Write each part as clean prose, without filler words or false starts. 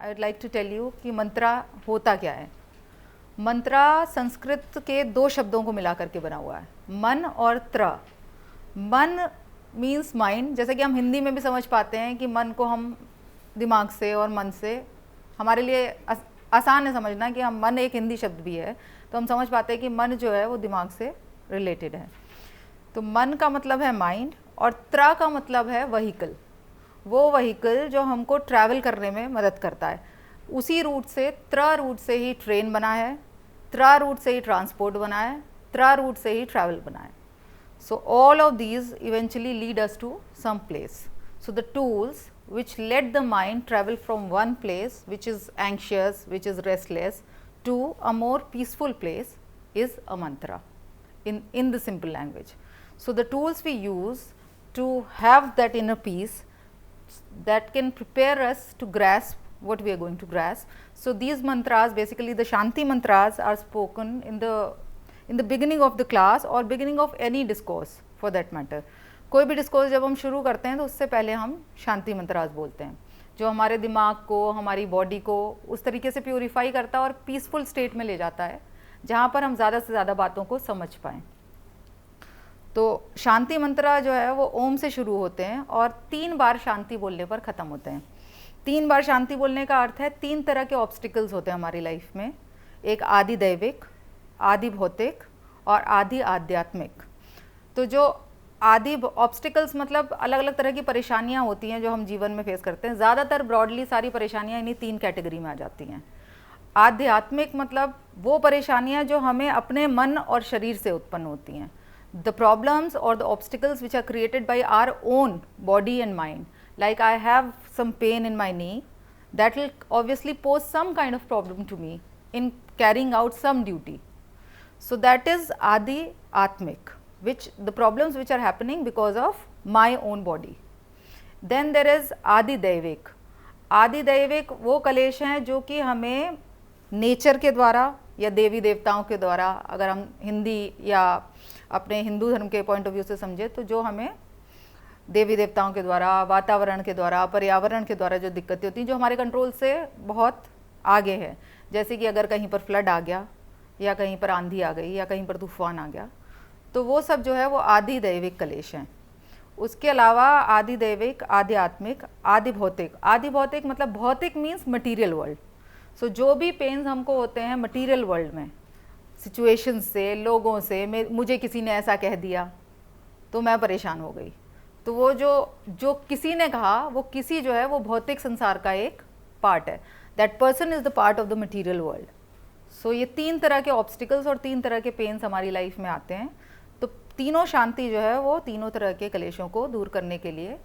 I would like to tell you कि मंत्रा होता क्या है। मंत्रा संस्कृत के दो शब्दों को मिला करके बना हुआ है, मन और त्र। मन मीन्स माइंड, जैसे कि हम हिंदी में भी समझ पाते हैं कि मन को हम दिमाग से और मन से, हमारे लिए आसान है समझना कि हम मन एक हिंदी शब्द भी है, तो हम समझ पाते हैं कि मन जो है वो दिमाग से रिलेटेड है। तो मन का मतलब है माइंड और त्र का मतलब है व्हीकल, वो व्हीकल जो हमको ट्रैवल करने में मदद करता है। उसी रूट से, त्र रूट से ही ट्रेन बना है, त्र रूट से ही ट्रांसपोर्ट बना है, त्र रूट से ही ट्रैवल बना है। So all of these eventually lead us to some place. So the tools which let the mind travel from one place which is anxious, which is restless, to a more peaceful place is a mantra in the simple language. So the tools we use to have that inner peace that can prepare us to grasp what we are going to grasp. So these mantras, basically the Shanti mantras, are spoken in the beginning of the class or beginning of any discourse for that matter. कोई भी discourse जब हम शुरू करते हैं तो उससे पहले हम शांति मंत्रास बोलते हैं, जो हमारे दिमाग को, हमारी बॉडी को उस तरीके से प्यूरिफाई करता है और पीसफुल स्टेट में ले जाता है जहाँ पर हम ज़्यादा से ज़्यादा बातों को समझ पाएँ। तो शांति मंत्र जो है वो ओम से शुरू होते हैं और 3 बार शांति बोलने पर ख़त्म होते हैं। 3 बार शांति बोलने का अर्थ है 3 तरह के ऑब्स्टिकल्स होते हैं हमारी लाइफ में, एक आदि दैविक, आदि भौतिक और आदि आध्यात्मिक। तो जो आदि ऑब्स्टिकल्स मतलब अलग अलग तरह की परेशानियां होती हैं जो हम जीवन में फेस करते हैं। ज़्यादातर ब्रॉडली सारी परेशानियां इन्हीं 3 कैटेगरी में आ जाती हैं। आध्यात्मिक मतलब वो परेशानियां जो हमें अपने मन और शरीर से उत्पन्न होती हैं, द प्रॉब्लम्स और the obstacles which are created by our own body and mind. Like I have some pain in my knee, that will obviously pose some kind of problem to me in carrying out some duty. So that is Adi Atmik, which the problems which are happening because of my own body. Then there is Adi Daivik. Adi Daivik वो कलेश हैं जो कि हमें nature के द्वारा या देवी देवताओं के द्वारा, अगर हम हिंदी या अपने हिंदू धर्म के पॉइंट ऑफ व्यू से समझे, तो जो हमें देवी देवताओं के द्वारा, वातावरण के द्वारा, पर्यावरण के द्वारा जो दिक्कतें होती हैं जो हमारे कंट्रोल से बहुत आगे है, जैसे कि अगर कहीं पर फ्लड आ गया या कहीं पर आंधी आ गई या कहीं पर तूफान आ गया, तो वो सब जो है वो आदि दैविक कलेश हैं। उसके अलावा आदि दैविक, आध्यात्मिक, आदि भौतिक। आदि भौतिक मतलब भौतिक मीन्स मटीरियल वर्ल्ड। सो जो भी पेन्स हमको होते हैं मटीरियल वर्ल्ड में, सिचुएशन से, लोगों से, मुझे किसी ने ऐसा कह दिया तो मैं परेशान हो गई, तो वो जो किसी ने कहा वो किसी जो है वो भौतिक संसार का एक पार्ट है। That person is the part of the material world. So ये 3 तरह के ऑब्स्टिकल्स और 3 तरह के पेन्स हमारी लाइफ में आते हैं। तो तीनों शांति जो है वो तीनों तरह के कलेशों को दूर करने के लिए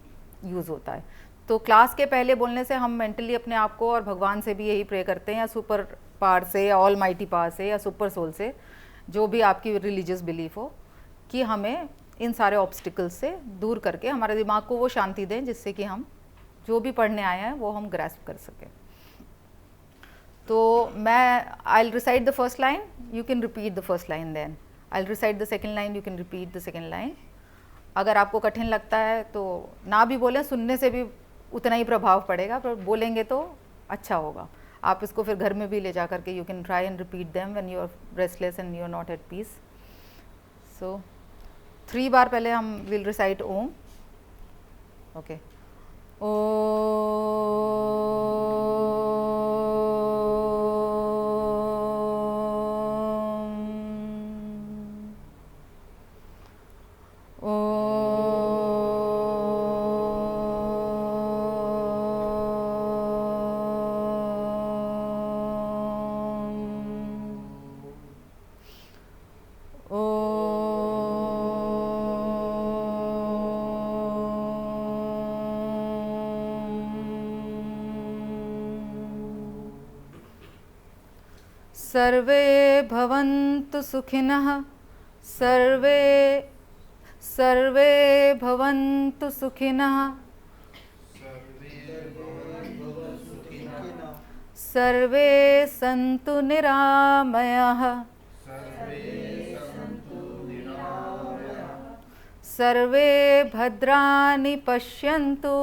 यूज़ होता है। तो क्लास के पहले बोलने से हम मेंटली अपने आप को और भगवान से भी यही प्रे करते हैं, या सुपर पावर से या ऑल माइटी पावर से या सुपर सोल से, जो भी आपकी रिलीजियस बिलीफ हो, कि हमें इन सारे ऑब्स्टिकल्स से दूर करके हमारे दिमाग को वो शांति दें जिससे कि हम जो भी पढ़ने आए हैं वो हम ग्रैस्प कर सकें। तो मैं I'll recite the first line, you can repeat the first line, then I'll recite the second line, you can repeat the second line. अगर आपको कठिन लगता है तो ना भी बोलें, सुनने से भी उतना ही प्रभाव पड़ेगा, पर बोलेंगे तो अच्छा होगा। आप इसको फिर घर में भी ले जा करके you can try and repeat them when you are restless and you are not at peace. So 3 बार पहले हम will recite ओम। Okay. सर्वे भवन्तु सुखिनः, सर्वे भवन्तु सुखिनः, सर्वे सन्तु निरामयाः, सर्वे भद्राणि पश्यन्तु,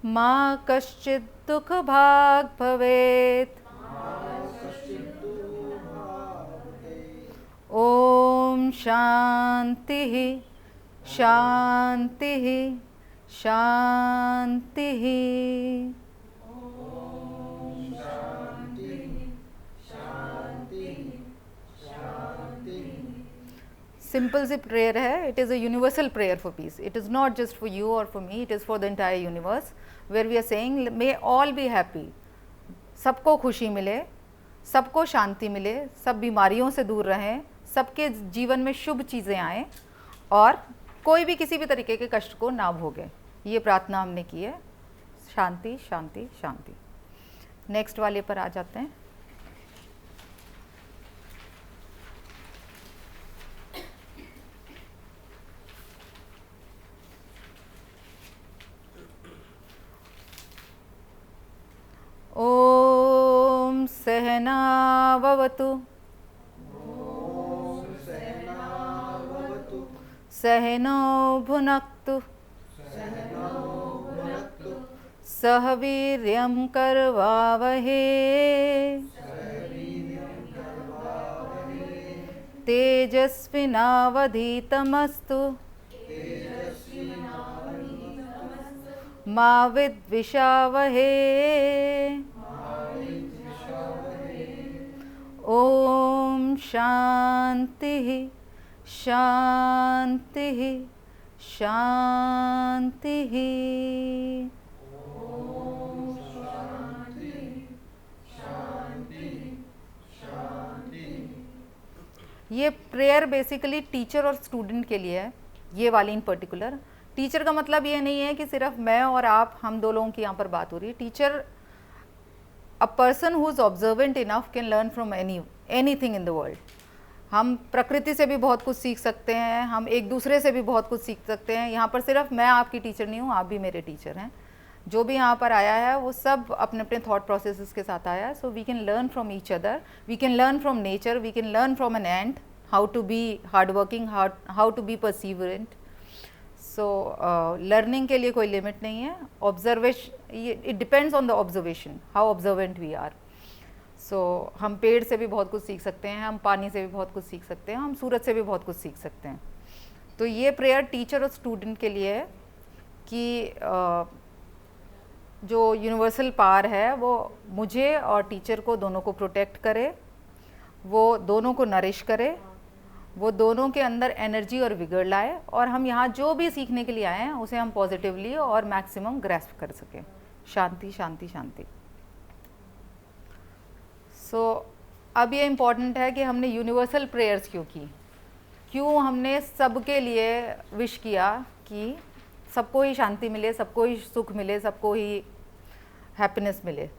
मा कश्चित् दुःखभाग् भवेत्। ॐ शान्तिः शान्तिः शान्तिः। सिंपल सी प्रेयर है. It is a universal prayer for peace. It is not just for you और for me, it is for the entire universe, where we are saying may all be happy. सबको खुशी मिले, सबको शांति मिले, सब बीमारियों से दूर रहें, सबके जीवन में शुभ चीज़ें आएँ और कोई भी किसी भी तरीके के कष्ट को ना भोगे. ये प्रार्थना हमने की है. शांति शांति शांति. नेक्स्ट वाले पर आ जाते हैं. ओम सहना भवतु सहनो भुनक्तु सह वीर्यं करवावहे तेजस्विनावधीतमस्तु मा विद्विषावहे. ओम शांतिः शांतिः शांतिः. ये प्रेयर बेसिकली टीचर और स्टूडेंट के लिए है, ये वाली इन पर्टिकुलर. टीचर का मतलब ये नहीं है कि सिर्फ मैं और आप, हम दो लोगों की यहाँ पर बात हो रही है. Teacher, a person who is observant enough can learn from anything in the world. हम प्रकृति से भी बहुत कुछ सीख सकते हैं, हम एक दूसरे से भी बहुत कुछ सीख सकते हैं. यहाँ पर सिर्फ मैं आपकी टीचर नहीं हूँ, आप भी मेरे टीचर हैं. जो भी यहाँ पर आया है वो सब अपने अपने थॉट प्रोसेसेस के साथ आया है. So we can learn from each other, we can learn from nature, we can learn from an ant how to be hard working, how to be perseverant. So learning के लिए कोई limit नहीं है. Observation, it depends on the observation, how observant we are. So हम पेड़ से भी बहुत कुछ सीख सकते हैं, हम पानी से भी बहुत कुछ सीख सकते हैं, हम सूरज से भी बहुत कुछ सीख सकते हैं. तो ये प्रेयर टीचर और स्टूडेंट के लिए है कि जो यूनिवर्सल पावर है वो मुझे और टीचर को दोनों को प्रोटेक्ट करे, वो दोनों को नरिश करे, वो दोनों के अंदर एनर्जी और विगड़ लाए, और हम यहाँ जो भी सीखने के लिए आए हैं उसे हम पॉजिटिवली और मैक्सिमम ग्रैस्प कर सकें. शांति शांति शांति. सो अब ये इम्पॉर्टेंट है कि हमने यूनिवर्सल प्रेयर्स क्यों की, क्यों हमने सबके लिए विश किया कि सबको ही शांति मिले, सबको ही सुख मिले, सबको ही हैप्पीनेस मिले.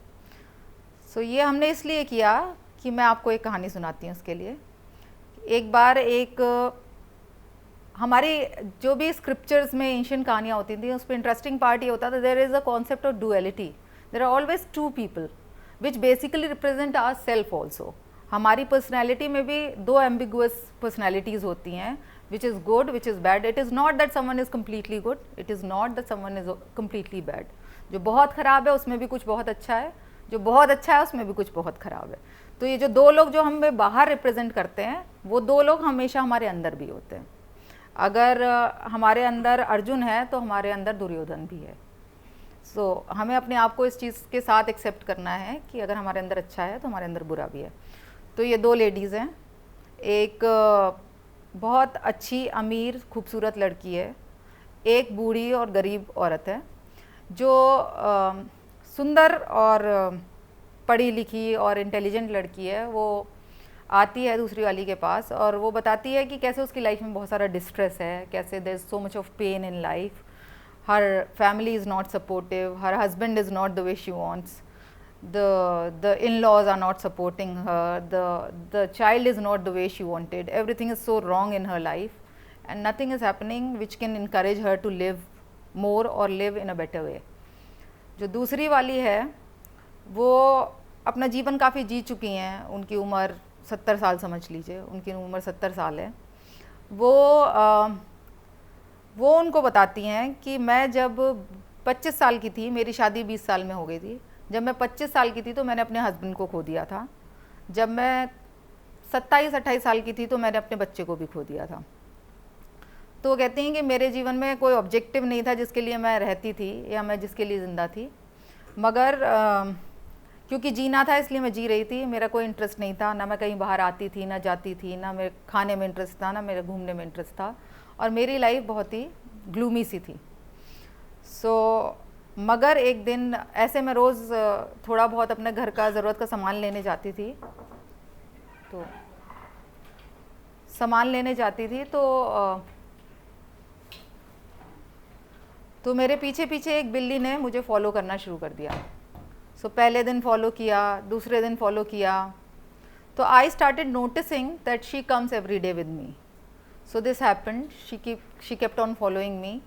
सो ये हमने इसलिए किया कि मैं आपको एक कहानी सुनाती हूँ उसके लिए. एक बार हमारी जो भी स्क्रिप्चर्स में एंशिएंट कहानियाँ होती थी, उस पर इंटरेस्टिंग पार्ट ये होता था, there is a concept of duality. There are always two people which basically represent our self also. हमारी पर्सनैलिटी में भी दो एम्बिगुअस पर्सनैलिटीज़ होती हैं, which is good, which is bad. It is not that someone is completely good, it is not that someone is completely bad. जो बहुत ख़राब है उसमें भी कुछ बहुत अच्छा है, जो बहुत अच्छा है उसमें भी कुछ बहुत ख़राब है. तो ये जो दो लोग जो हमें बाहर रिप्रेजेंट करते हैं, वो दो लोग हमेशा हमारे अंदर भी होते हैं. अगर हमारे अंदर अर्जुन है तो हमारे अंदर दुर्योधन भी है. सो हमें अपने आप को इस चीज़ के साथ एक्सेप्ट करना है कि अगर हमारे अंदर अच्छा है तो हमारे अंदर बुरा भी है. तो ये दो लेडीज़ हैं. एक बहुत अच्छी अमीर खूबसूरत लड़की है, एक बूढ़ी और गरीब औरत है. जो सुंदर और पढ़ी लिखी और इंटेलिजेंट लड़की है, वो आती है दूसरी वाली के पास और वो बताती है कि कैसे उसकी लाइफ में बहुत सारा डिस्ट्रेस है, कैसे there is so much of pain in life. हर फैमिली इज़ नॉट सपोर्टिव, हर husband is not the way she wants, the in-laws are not supporting her, the child is not the way she wanted, everything is so wrong in her life and nothing is happening which can encourage her to live more or live in a better way. जो दूसरी वाली है वो अपना जीवन काफ़ी जी चुकी हैं, उनकी उम्र 70 साल समझ लीजिए, उनकी उम्र 70 साल है. वो उनको बताती हैं कि मैं जब 25 साल की थी, मेरी शादी 20 साल में हो गई थी। जब मैं 25 साल की थी तो मैंने अपने हस्बैंड को खो दिया था। जब मैं 27-28 साल की थी तो मैंने अपने बच्चे को भी खो दिया था। तो वो कहती हैं कि मेरे जीवन में कोई ऑब्जेक्टिव नहीं था जिसके लिए मैं रहती थी या मैं जिसके लिए ज़िंदा थी, मगर क्योंकि जीना था इसलिए मैं जी रही थी। मेरा कोई इंटरेस्ट नहीं था, ना मैं कहीं बाहर आती थी, ना जाती थी, ना मेरे खाने में इंटरेस्ट था, ना मेरे घूमने में इंटरेस्ट था, और मेरी लाइफ बहुत ही ग्लूमी सी थी। मगर एक दिन ऐसे मैं रोज़ थोड़ा बहुत अपने घर का ज़रूरत का सामान लेने जाती थी। तो मेरे पीछे पीछे एक बिल्ली ने मुझे फॉलो करना शुरू कर दिया। पहले दिन फॉलो किया, दूसरे दिन फॉलो किया, तो I started noticing that she comes every day with me. So this happened, she kept on following me.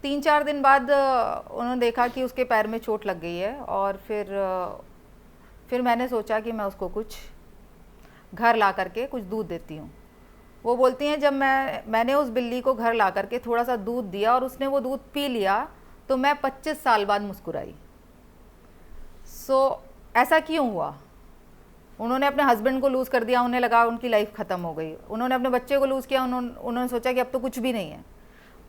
3-4 दिन बाद उन्होंने देखा कि उसके पैर में चोट लग गई है, और फिर मैंने सोचा कि मैं उसको कुछ घर ला करके कुछ दूध देती हूँ। वो बोलती हैं जब मैंने उस बिल्ली को घर ला करके थोड़ा सा दूध दिया और उसने वो दूध पी लिया, तो मैं 25 साल बाद मुस्कुराई। ऐसा क्यों हुआ? उन्होंने अपने हस्बैंड को लूज़ कर दिया, उन्हें लगा उनकी लाइफ ख़त्म हो गई। उन्होंने अपने बच्चे को लूज़ किया, उन्होंने सोचा कि अब तो कुछ भी नहीं है,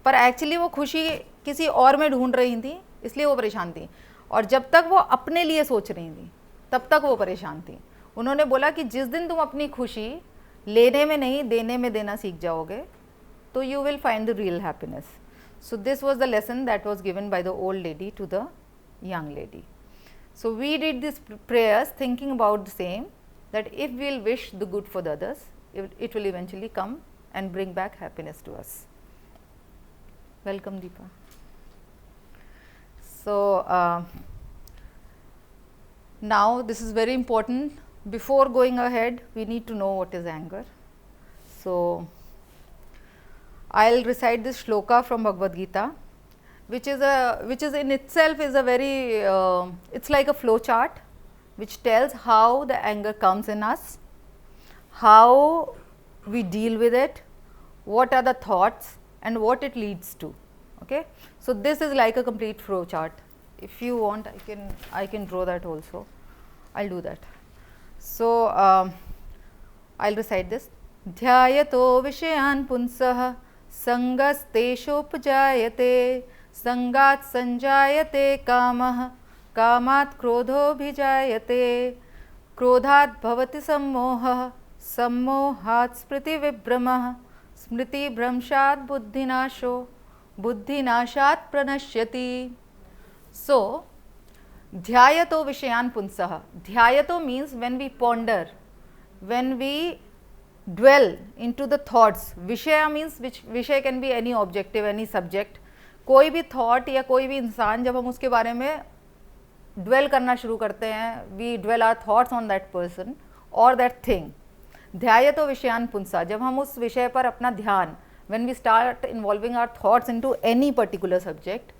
पर एक्चुअली वो खुशी किसी और में ढूंढ रही थी, इसलिए वो परेशान थी। और जब तक वो अपने लिए सोच रही थी तब तक वो परेशान थी। उन्होंने बोला कि जिस दिन तुम अपनी खुशी लेने में नहीं देने में देना सीख जाओगे, तो you will find the real happiness. So this was the lesson that was given by the old lady to the young lady. So we did these prayers thinking about the same, that if we will wish the good for the others, it will eventually come and bring back happiness to us. Welcome, Deepa. So now this is very important. Before going ahead, we need to know what is anger. So I'll recite this shloka from Bhagavad Gita, which is in itself is a very it's like a flow chart which tells how the anger comes in us, how we deal with it, what are the thoughts, and what it leads to. Okay, so this is like a complete flow chart. If you want, I can draw that also. I'll do that. So I'll recite this. Dhyayato vishayan punsah sangasteşopjayate संगात संजायते कामः कामात् क्रोधोऽभिजायते क्रोधात् भवति सम्मोहः सम्मोहात् स्मृतिविभ्रमः स्मृतिभ्रंशात् बुद्धिनाशो बुद्धिनाशात् प्रणश्यति. So ध्यायतो विषयान् पुंसः. ध्यायतो means when we ponder, when we dwell into the thoughts. विषय means which विषय can be any objective, any subject. कोई भी thought या कोई भी इंसान जब हम उसके बारे में ड्वेल करना शुरू करते हैं, we dwell our thoughts on that person और दैट थिंग. ध्यायतो विषयान् पुंसा, जब हम उस विषय पर अपना ध्यान, when we start involving our thoughts into any particular subject,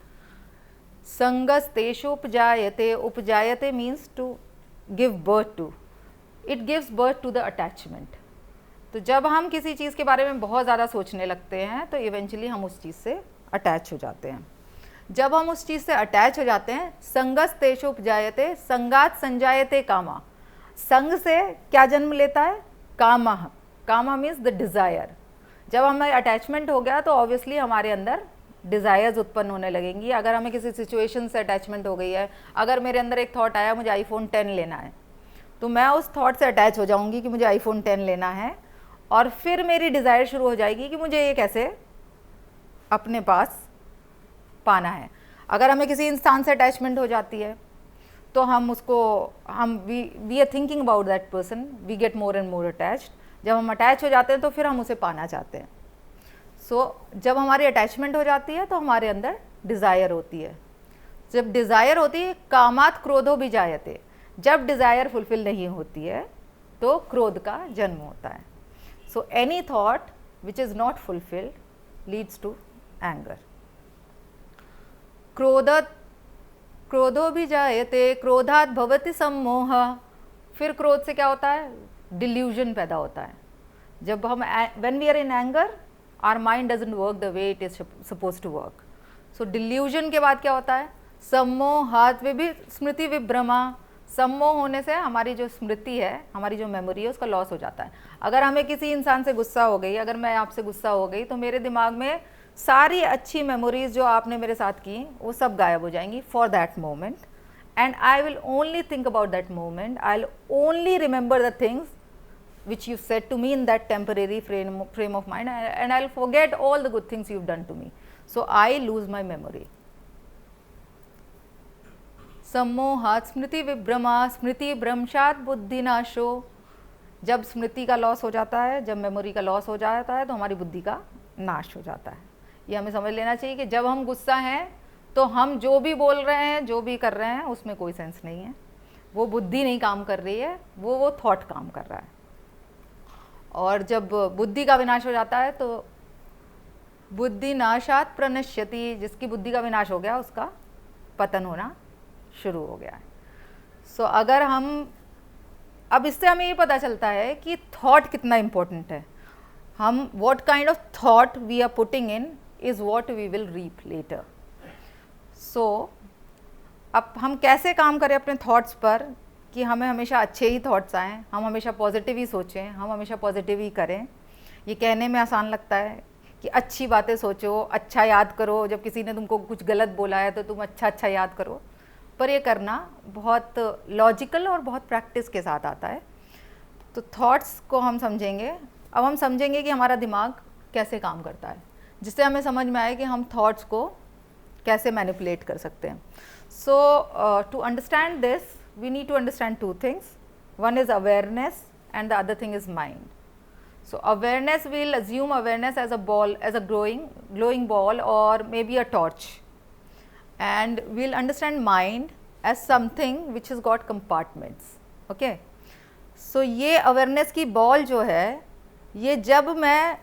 संगस्तेषोपजायते. उपजायते means to give birth to, it gives birth to the attachment. तो जब हम किसी चीज़ के बारे में बहुत ज़्यादा सोचने लगते हैं तो इवेंचुअली हम उस चीज़ से अटैच हो जाते हैं. जब हम उस चीज़ से अटैच हो जाते हैं, संगस्तेषोपजायते संगात संजायते कामा. संग से क्या जन्म लेता है? कामा. कामा मीन्स द डिज़ायर. जब हमें अटैचमेंट हो गया तो ऑब्वियसली हमारे अंदर डिज़ायर्स उत्पन्न होने लगेंगी. अगर हमें किसी सिचुएशन से अटैचमेंट हो गई है, अगर मेरे अंदर एक थॉट आया मुझे iPhone 10 लेना है, तो मैं उस थॉट से अटैच हो जाऊंगी कि मुझे iPhone 10 लेना है, और फिर मेरी डिज़ायर शुरू हो जाएगी कि मुझे ये कैसे अपने पास पाना है. अगर हमें किसी इंसान से अटैचमेंट हो जाती है तो हम we are thinking about that person, we get more and more attached. जब हम अटैच हो जाते हैं तो फिर हम उसे पाना चाहते हैं. जब हमारी अटैचमेंट हो जाती है तो हमारे अंदर डिज़ायर होती है. जब डिज़ायर होती है, कामात् क्रोधो भी जायते. जब डिज़ायर फुलफिल नहीं होती है तो क्रोध का जन्म होता है. So any thought which is not fulfilled leads to anger. क्रोधो भी जायते क्रोधात् भवति सम्मोह. फिर क्रोध से क्या होता है? डिल्यूजन पैदा होता है. जब हम when we are in anger, our mind doesn't work the way it is suppose to work. So delusion के बाद क्या होता है? सम्मोहात स्मृति विभ्रमा, सम्मोह होने से हमारी जो स्मृति है, हमारी जो मेमोरी है, उसका लॉस हो जाता है। अगर हमें किसी इंसान से गुस्सा हो गई, अगर मैं आपसे गुस्सा हो गई, तो मेरे दिमाग में सारी अच्छी मेमोरीज जो आपने मेरे साथ की वो सब गायब हो जाएंगी for that moment, and I will only think about that moment, I will only remember the things which you said to me in that temporary frame of mind, and I'll forget all the good things you've done to me, so I lose my memory. सम्मोहात् स्मृति विभ्रमा स्मृति भ्रंशात् बुद्धिनाशो, जब स्मृति का loss हो जाता है, जब memory का loss हो जाता है, तो हमारी बुद्धि का नाश हो जाता है। ये हमें समझ लेना चाहिए कि जब हम गुस्सा हैं तो हम जो भी बोल रहे हैं, जो भी कर रहे हैं, उसमें कोई सेंस नहीं है, वो बुद्धि नहीं काम कर रही है, वो थॉट काम कर रहा है। और जब बुद्धि का विनाश हो जाता है तो बुद्धि नाशात प्रणश्यति, जिसकी बुद्धि का विनाश हो गया उसका पतन होना शुरू हो गया है। सो अगर हम, अब इससे हमें ये पता चलता है कि थॉट कितना इम्पोर्टेंट है। हम what kind of thought we are putting in is what we will reap later. So अब हम कैसे काम करें अपने थॉट्स पर कि हमें हमेशा अच्छे ही थॉट्स आएँ, हम हमेशा पॉजिटिव ही सोचें, हम हमेशा पॉजिटिव ही करें। ये कहने में आसान लगता है कि अच्छी बातें सोचो, अच्छा याद करो, जब किसी ने तुमको कुछ गलत बोला है तो तुम अच्छा याद करो, पर ये करना बहुत लॉजिकल और बहुत प्रैक्टिस के साथ आता है। तो थॉट्स को हम समझेंगे। अब हम समझेंगे कि हमारा दिमाग कैसे काम करता है, जिससे हमें समझ में आए कि हम थॉट्स को कैसे मैनिपुलेट कर सकते हैं। So to understand this we need to understand two things. One is awareness and the other thing is mind. So awareness, we'll assume awareness as a ball, as a glowing ball, or maybe a torch, and we'll understand mind as something which has got compartments. Okay, so ये awareness की ball जो है, ये जब मैं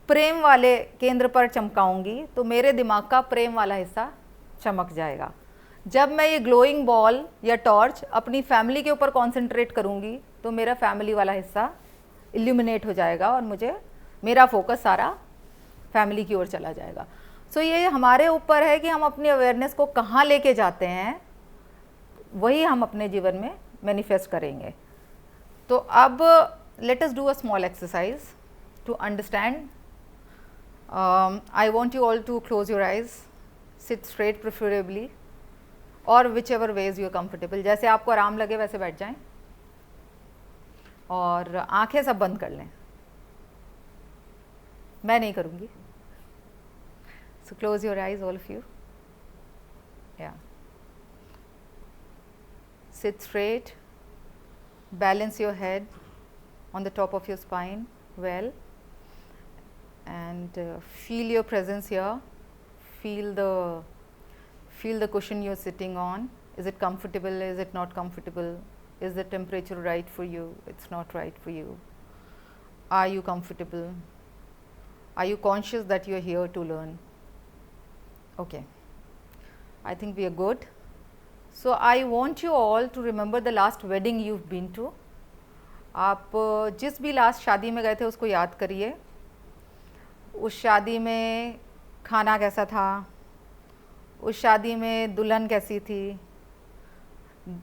प्रेम वाले केंद्र पर चमकाऊंगी तो मेरे दिमाग का प्रेम वाला हिस्सा चमक जाएगा। जब मैं ये ग्लोइंग बॉल या टॉर्च अपनी फैमिली के ऊपर कॉन्सेंट्रेट करूँगी तो मेरा फैमिली वाला हिस्सा इल्यूमिनेट हो जाएगा और मुझे मेरा फोकस सारा फैमिली की ओर चला जाएगा। सो ये हमारे ऊपर है कि हम अपनी अवेयरनेस को कहाँ लेके जाते हैं, वही हम अपने जीवन में मैनिफेस्ट करेंगे। तो अब let us do a small exercise to understand. I want you all to close your eyes, sit straight preferably, और whichever ways you are comfortable. जैसे आपको आराम लगे वैसे बैठ जाएं और आंखें सब बंद कर लें। मैं नहीं करूँगी। So close your eyes all of you. या sit straight, balance your head on the top of your spine well, and feel your presence here. Feel the cushion you're sitting on. Is it comfortable? Is it not comfortable? Is the temperature right for you? It's not right for you. Are you comfortable? Are you conscious that you're here to learn? Okay, I think we are good. So I want you all to remember the last wedding you've been to. आप जिस भी last शादी में गए थे उसको याद करिए। उस शादी में खाना कैसा था, उस शादी में दुल्हन कैसी थी,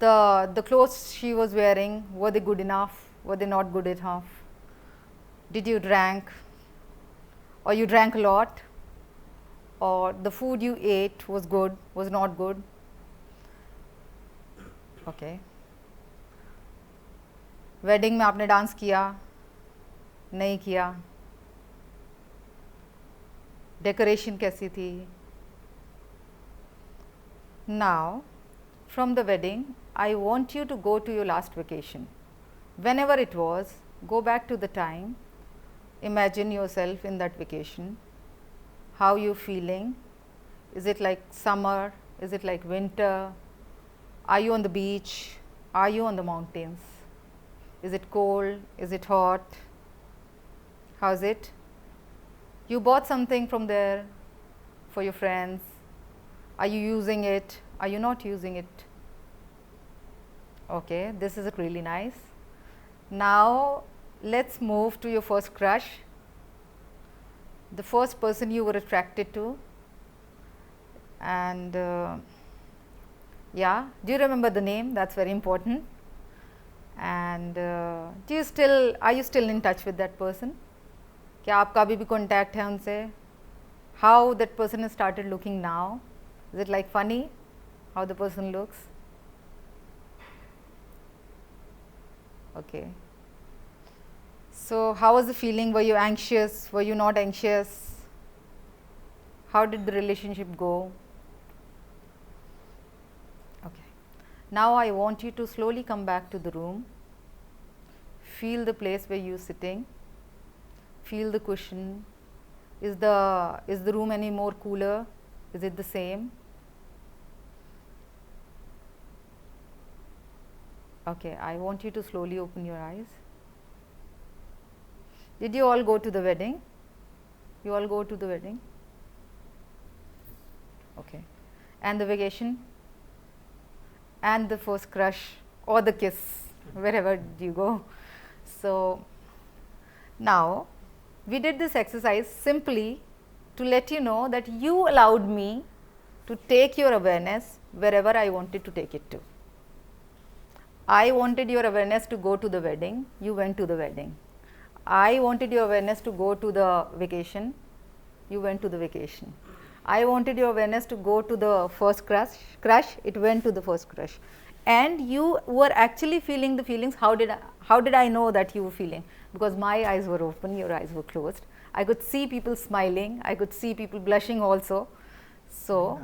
the clothes she was wearing, were they good enough, were they not good enough, did you drank or you drank a lot, or the food you ate was good, was not good. Okay, wedding में आपने dance किया, नहीं किया, decoration कैसी थी। Now from the wedding I want you to go to your last vacation, whenever it was. Go back to the time, imagine yourself in that vacation. How you feeling? Is it like summer? Is it like winter? Are you on the beach? Are you on the mountains? Is it cold? Is it hot? How is it? You bought something from there for your friends. Are you using it? Are you not using it? Okay, this is really nice. Now let's move to your first crush, the first person you were attracted to, and Yeah, do you remember the name? That's very important. And are you still in touch with that person? क्या आपका अभी भी contact है उनसे? How that person has started looking now? Is it like funny how the person looks? Okay. So how was the feeling? Were you anxious? Were you not anxious? How did the relationship go? Okay. Now I want you to slowly come back to the room. Feel the place where you are sitting. Feel the cushion. Is the room any more cooler? Is it the same? Okay, I want you to slowly open your eyes. Did you all go to the wedding? You all go to the wedding? Okay. And the vacation? And the first crush or the kiss, wherever you go. So, now we did this exercise simply to let you know that you allowed me to take your awareness wherever I wanted to take it to. I wanted your awareness to go to the wedding, you went to the wedding. I wanted your awareness to go to the vacation, you went to the vacation. I wanted your awareness to go to the first crush, it went to the first crush. And you were actually feeling the feelings. How did I know that you were feeling? Because my eyes were open, your eyes were closed. I could see people smiling, I could see people blushing also. So,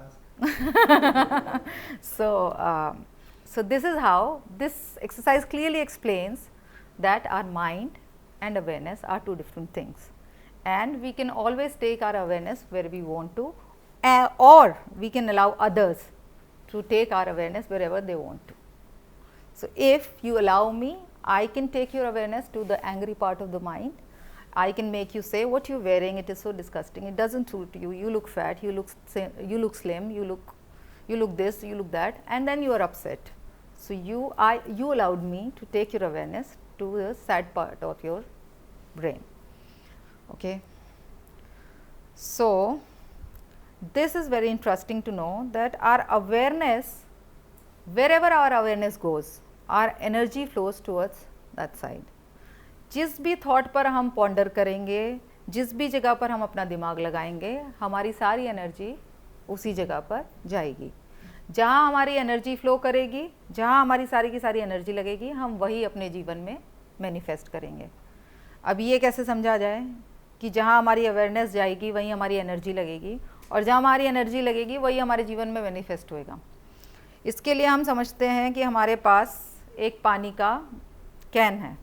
so this is how this exercise clearly explains that our mind and awareness are two different things, and we can always take our awareness where we want to, or we can allow others to take our awareness wherever they want to. So, if you allow me, I can take your awareness to the angry part of the mind. I can make you say, what you are wearing, it is so disgusting, it does not suit you, you look fat, you look slim, you look this, you look that, and then you are upset. So, you allowed me to take your awareness to the sad part of your brain. Okay. So, this is very interesting to know that our awareness, wherever our awareness goes, our energy flows towards that side. जिस भी thought पर हम ponder करेंगे, जिस भी जगह पर हम अपना दिमाग लगाएंगे, हमारी सारी एनर्जी उसी जगह पर जाएगी. जहाँ हमारी एनर्जी फ्लो करेगी, जहाँ हमारी सारी की सारी एनर्जी लगेगी, हम वही अपने जीवन में मैनिफेस्ट करेंगे. अब ये कैसे समझा जाए कि जहाँ हमारी अवेयरनेस जाएगी वहीं हमारी एनर्जी लगेगी, और जहाँ हमारी एनर्जी लगेगी वही हमारे जीवन में मैनिफेस्ट होएगा. इसके लिए हम समझते हैं कि हमारे पास एक पानी का कैन है,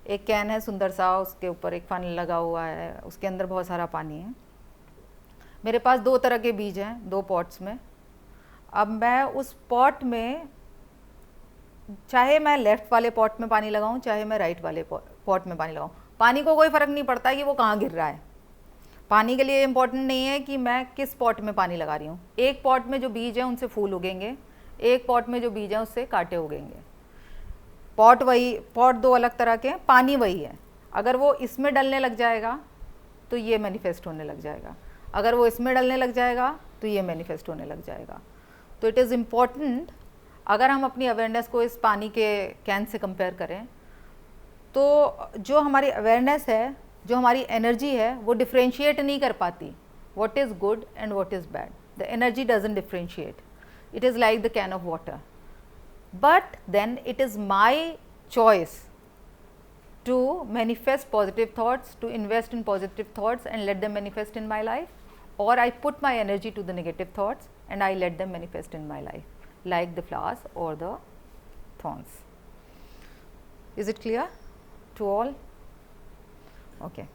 एक कैन है सुंदर सा, उसके ऊपर एक फन लगा हुआ है, उसके अंदर बहुत सारा पानी है. मेरे पास दो तरह के बीज हैं, दो पॉट्स में. अब मैं उस पॉट में, चाहे मैं लेफ़्ट वाले पॉट में पानी लगाऊं, चाहे मैं राइट वाले पॉट में पानी लगाऊं, पानी को कोई फ़र्क नहीं पड़ता है कि वो कहाँ गिर रहा है. पानी के लिए इम्पोर्टेंट नहीं है कि मैं किस पॉट में पानी लगा रही हूँ. एक पॉट में जो बीज हैं उनसे फूल उगेंगे, एक पॉट में जो बीज हैं उससे कांटे उगेंगे. पॉट दो अलग तरह के, पानी वही है. अगर वो इसमें डलने लग जाएगा तो ये मैनिफेस्ट होने लग जाएगा, अगर वो इसमें डलने लग जाएगा तो ये मैनिफेस्ट होने लग जाएगा. तो इट इज़ इम्पॉर्टेंट, अगर हम अपनी अवेयरनेस को इस पानी के कैन से कंपेयर करें, तो जो हमारी अवेयरनेस है, जो हमारी एनर्जी है, वो डिफ्रेंशिएट नहीं कर पाती what is good and what is bad. The energy doesn't differentiate. It is like the can of water. But then it is my choice to manifest positive thoughts, to invest in positive thoughts and let them manifest in my life, or I put my energy to the negative thoughts and I let them manifest in my life, like the flowers or the thorns. Is it clear to all? Okay.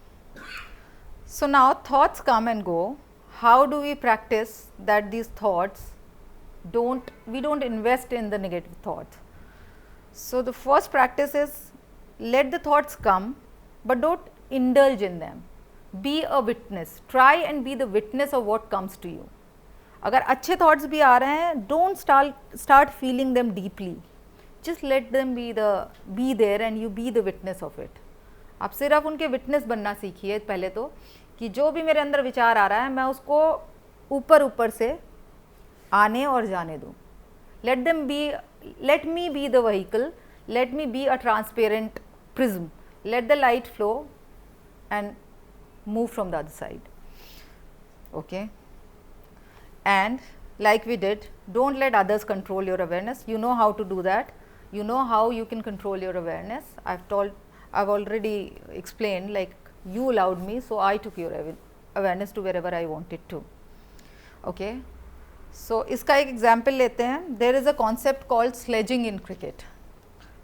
So, now thoughts come and go. How do we practice that these thoughts we don't invest in the negative thoughts? So, the first practice is, let the thoughts come, but don't indulge in them. Be a witness. Try and be the witness of what comes to you. अगर अच्छे thoughts भी आ रहे हैं, don't start feeling them deeply. Just let them be there and you be the witness of it. आप सिर्फ उनके witness बनना सीखिए पहले तो, कि जो भी मेरे अंदर विचार आ रहा है मैं उसको ऊपर से आने और जाने दूँ. Let me be the vehicle, let me be a transparent prism, let the light flow and move from the other side. Okay. And like we did, don't let others control your awareness. You know how to do that. You know how you can control your awareness. I've already explained, like you allowed me, so I took your awareness to wherever I wanted to. Okay. So इसका एक example लेते हैं. There is a concept called sledging in cricket.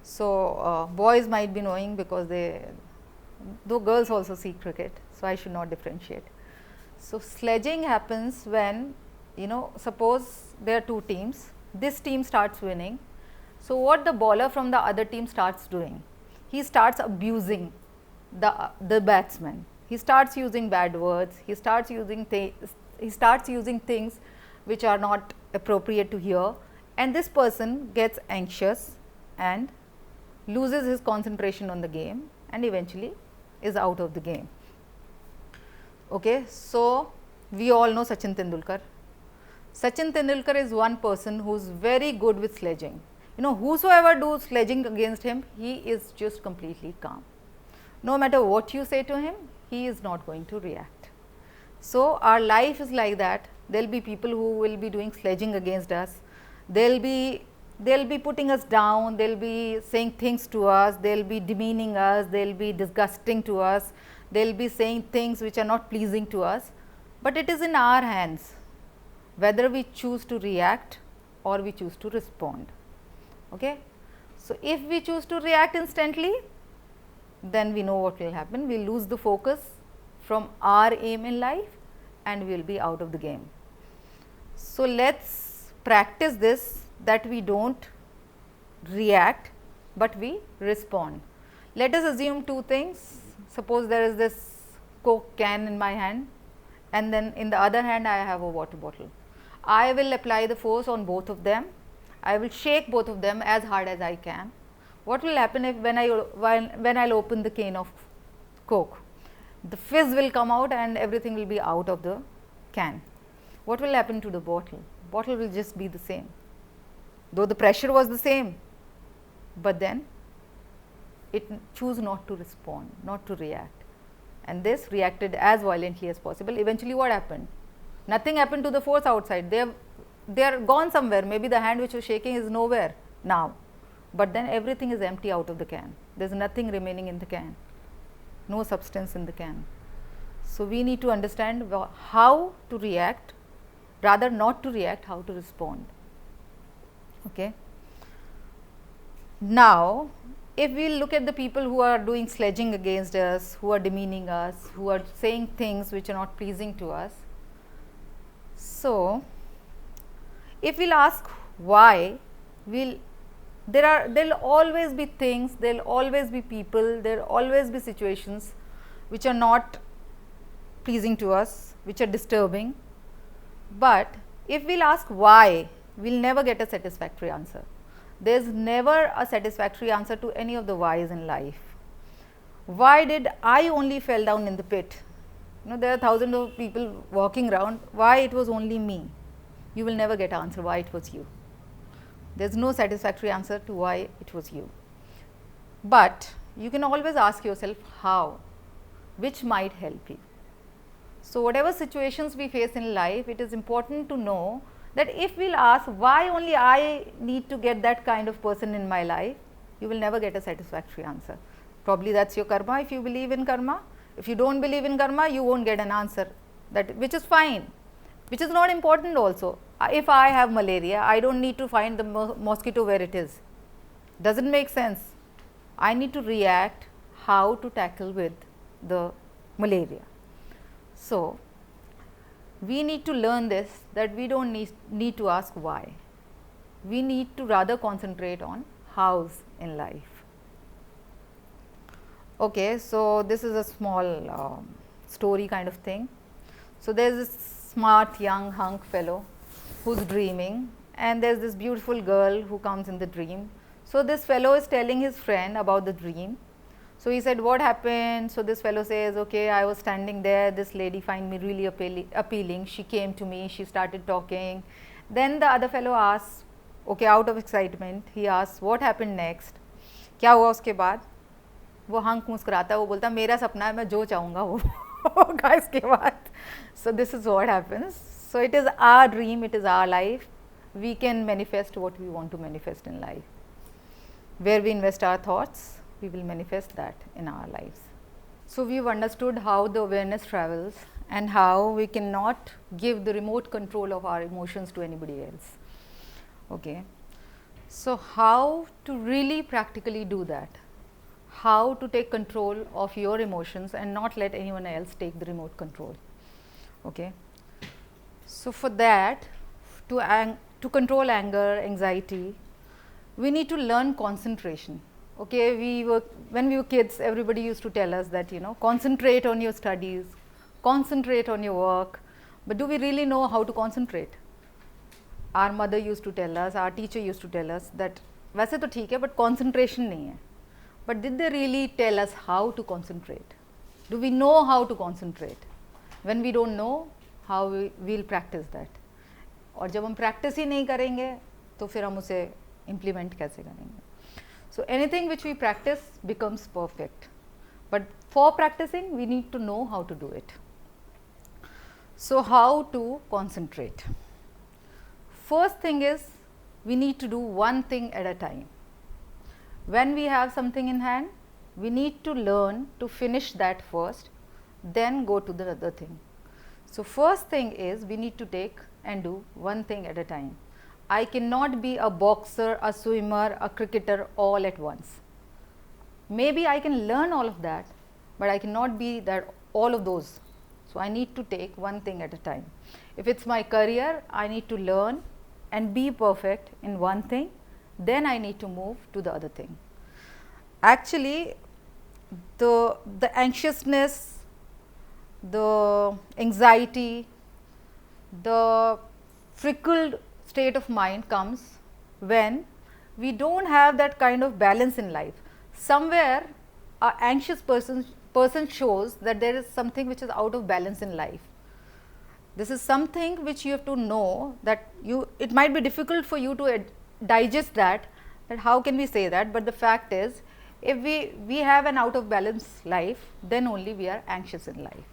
So boys might be knowing because though girls also see cricket, so I should not differentiate. So sledging happens when, suppose there are two teams, this team starts winning. So what the bowler from the other team starts doing? He starts abusing the batsman. He starts using bad words. He starts using things which are not appropriate to hear, and this person gets anxious and loses his concentration on the game and eventually is out of the game. Okay, so we all know Sachin Tendulkar. Sachin Tendulkar is one person who is very good with sledging. Whosoever does sledging against him, he is just completely calm. No matter what you say to him, he is not going to react. So our life is like that. There will be people who will be doing sledging against us. They'll be putting us down. They'll be saying things to us. They'll be demeaning us. They'll be disgusting to us. They'll be saying things which are not pleasing to us. But it is in our hands whether we choose to react or we choose to respond. Okay. So if we choose to react instantly, then we know what will happen. We lose the focus from our aim in life and we will be out of the game. So let's practice this, that we don't react but we respond. Let us assume two things. Suppose there is this Coke can in my hand and then in the other hand I have a water bottle. I will apply the force on both of them. I will shake both of them as hard as I can. What will happen if when I'll open the can of Coke? The fizz will come out and everything will be out of the can. What will happen to the bottle? Bottle will just be the same, though the pressure was the same, but then it chose not to respond, not to react, and this reacted as violently as possible. Eventually what happened? Nothing happened to the force outside. They are gone somewhere. Maybe the hand which was shaking is nowhere now, but then everything is empty out of the can. There is nothing remaining in the can, no substance in the can. So we need to understand how to react, rather not to react, how to respond. Okay. Now if we look at the people who are doing sledging against us, who are demeaning us, who are saying things which are not pleasing to us, so if we'll ask why, there'll always be things, there'll always be people, there'll always be situations which are not pleasing to us, which are disturbing. But if we'll ask why, we'll never get a satisfactory answer. There's never a satisfactory answer to any of the whys in life. Why did I only fell down in the pit? There are thousands of people walking around. Why it was only me? You will never get an answer why it was you. There's no satisfactory answer to why it was you. But you can always ask yourself how, which might help you. So whatever situations we face in life, it is important to know that if we'll ask why only I need to get that kind of person in my life, you will never get a satisfactory answer. Probably that's your karma if you believe in karma. If you don't believe in karma, you won't get an answer, which is fine, which is not important also. If I have malaria, I don't need to find the mosquito where it is. Doesn't make sense. I need to react how to tackle with the malaria. So we need to learn this, that we don't need to ask why. We need to rather concentrate on hows in life. Okay, so this is a small story kind of thing. So there is this smart young hunk fellow who's dreaming, and there is this beautiful girl who comes in the dream. So this fellow is telling his friend about the dream. So he said, what happened? So this fellow says, okay, I was standing there, this lady find me really appealing. She came to me, she started talking. Then the other fellow asks, okay, out of excitement he asks what happened next, क्या हुआ उसके बाद? वो hunk मुस्कुराता है, वो बोलता है मेरा सपना है, मैं जो चाहूँगा वो होगा इसके बाद. So this is what happens. So it is our dream, it is our life. We can manifest what we want to manifest in life. Where we invest our thoughts, we will manifest that in our lives. So we've understood how the awareness travels and how we cannot give the remote control of our emotions to anybody else. Okay. So how to really practically do that? How to take control of your emotions and not let anyone else take the remote control. Okay. So for that, to control anger, anxiety, we need to learn concentration. Okay, when we were kids, everybody used to tell us that, concentrate on your studies, concentrate on your work. But do we really know how to concentrate? Our mother used to tell us, our teacher used to tell us that वैसे तो ठीक है but concentration नहीं है. But did they really tell us how to concentrate? Do we know how to concentrate? When we don't know, how we'll practice that? और जब हम practice ही नहीं करेंगे तो फिर हम उसे implement कैसे करेंगे? So anything which we practice becomes perfect, but for practicing we need to know how to do it. So how to concentrate? First thing is, we need to do one thing at a time. When we have something in hand, we need to learn to finish that first, then go to the other thing. So first thing is, we need to take and do one thing at a time. I cannot be a boxer, a swimmer, a cricketer all at once. Maybe I can learn all of that, but I cannot be that all of those. So I need to take one thing at a time. If it's my career, I need to learn and be perfect in one thing, then I need to move to the other thing. Actually, the anxiousness, the anxiety, the frickled state of mind comes when we don't have that kind of balance in life. Somewhere an anxious person shows that there is something which is out of balance in life. This is something which you have to know, that it might be difficult for you to digest that how can we say that, but the fact is, if we have an out of balance life, then only we are anxious in life.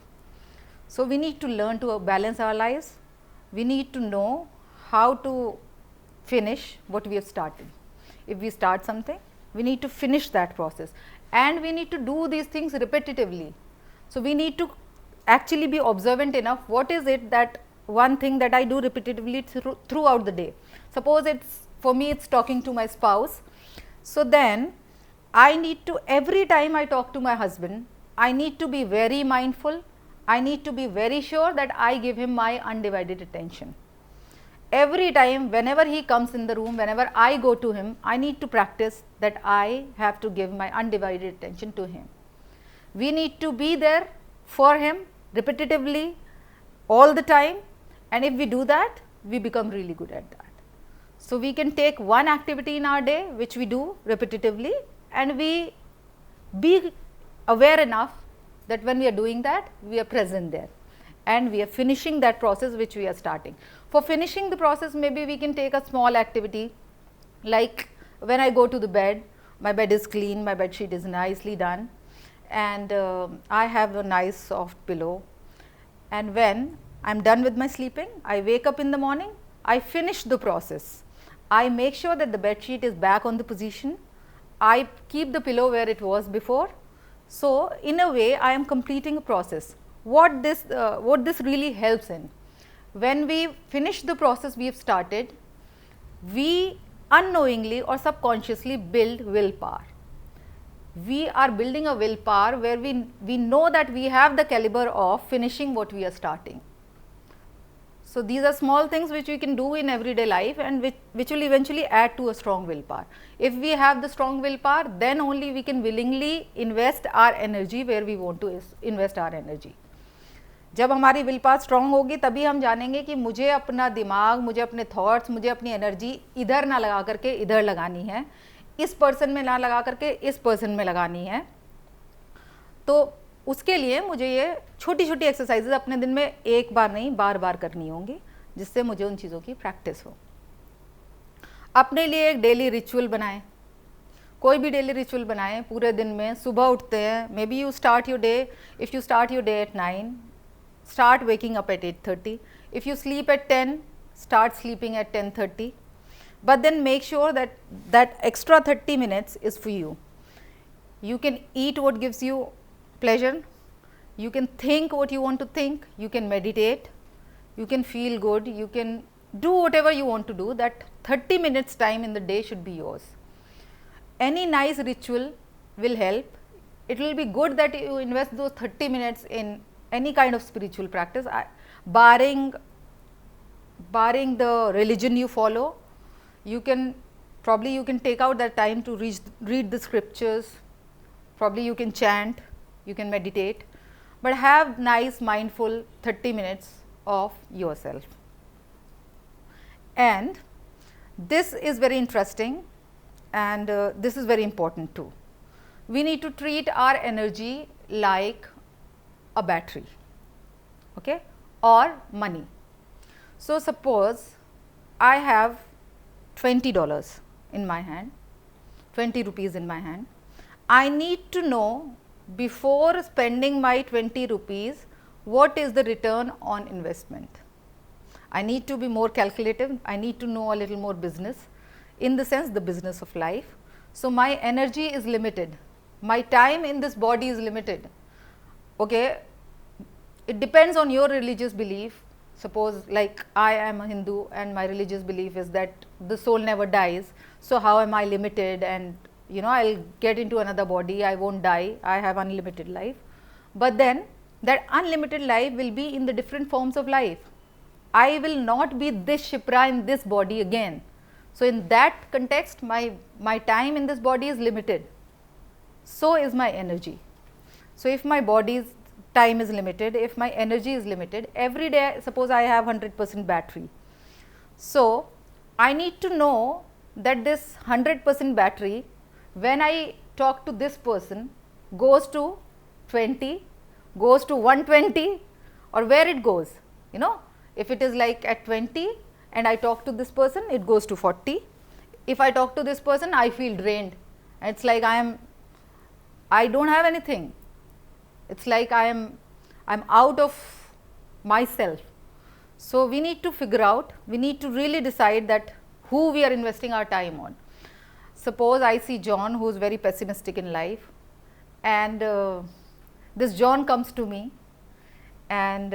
So we need to learn to balance our lives. We need to know how to finish what we have started. If we start something, we need to finish that process, and we need to do these things repetitively. So we need to actually be observant enough, what is it that one thing that I do repetitively throughout the day. Suppose for me it's talking to my spouse. So then I need to, every time I talk to my husband, I need to be very mindful. I need to be very sure that I give him my undivided attention. Every time, whenever he comes in the room, whenever I go to him, I need to practice that I have to give my undivided attention to him. We need to be there for him repetitively all the time, and if we do that, we become really good at that. So we can take one activity in our day which we do repetitively, and we be aware enough that when we are doing that, we are present there and we are finishing that process which we are starting. For finishing the process, maybe we can take a small activity, like when I go to the bed, my bed is clean, my bed sheet is nicely done, and I have a nice soft pillow, and when I am done with my sleeping, I wake up in the morning, I finish the process. I make sure that the bed sheet is back on the position, I keep the pillow where it was before. So in a way, I am completing a process. What this really helps in, when we finish the process we have started, we unknowingly or subconsciously build willpower. We are building a willpower where we know that we have the caliber of finishing what we are starting. So these are small things which we can do in everyday life, and which will eventually add to a strong willpower. If we have the strong willpower, then only we can willingly invest our energy where we want to invest our energy. जब हमारी will power strong होगी, तभी हम जानेंगे कि मुझे अपना दिमाग, मुझे अपने थॉट्स, मुझे अपनी एनर्जी इधर ना लगा करके इधर लगानी है, इस पर्सन में ना लगा करके इस पर्सन में लगानी है. तो उसके लिए मुझे ये छोटी छोटी एक्सरसाइजेज अपने दिन में एक बार नहीं, बार बार करनी होंगी, जिससे मुझे उन चीज़ों की प्रैक्टिस हो. अपने लिए एक डेली रिचुअल बनाएं, कोई भी डेली रिचुअल बनाएं पूरे दिन में. सुबह उठते हैं, may be you start your day, if you start your day at 9, start waking up at 8:30. If you sleep at 10, start sleeping at 10:30. But then make sure that that extra 30 minutes is for you. You can eat what gives you pleasure, you can think what you want to think, you can meditate, you can feel good, you can do whatever you want to do. That 30 minutes time in the day should be yours. Any nice ritual will help. It will be good that you invest those 30 minutes in any kind of spiritual practice, barring the religion you follow. You can probably you can take out that time to read the scriptures, probably you can chant, you can meditate, but have nice mindful 30 minutes of yourself. And this is very interesting, and this is very important too. We need to treat our energy like a battery, okay, or money. So suppose I have $20 in my hand, 20 rupees in my hand. I need to know before spending my 20 rupees what is the return on investment. I need to be more calculative, I need to know a little more business, in the sense the business of life. So my energy is limited, my time in this body is limited, okay. It depends on your religious belief. Suppose like I am a Hindu and my religious belief is that the soul never dies. So how am I limited, and you know, I'll get into another body, I won't die, I have unlimited life. But then that unlimited life will be in the different forms of life. I will not be this shipra in this body again. So in that context, my time in this body is limited. So is my energy. So if my body's time is limited, if my energy is limited, every day suppose I have 100% battery. So I need to know that this 100% battery, when I talk to this person, goes to 20, goes to 120, or where it goes, you know. If it is like at 20 and I talk to this person, it goes to 40. If I talk to this person, I feel drained. It's like I don't have anything. It's like I'm out of myself. So we need to figure out, we need to really decide that who we are investing our time on. Suppose I see John, who is very pessimistic in life, and this John comes to me, and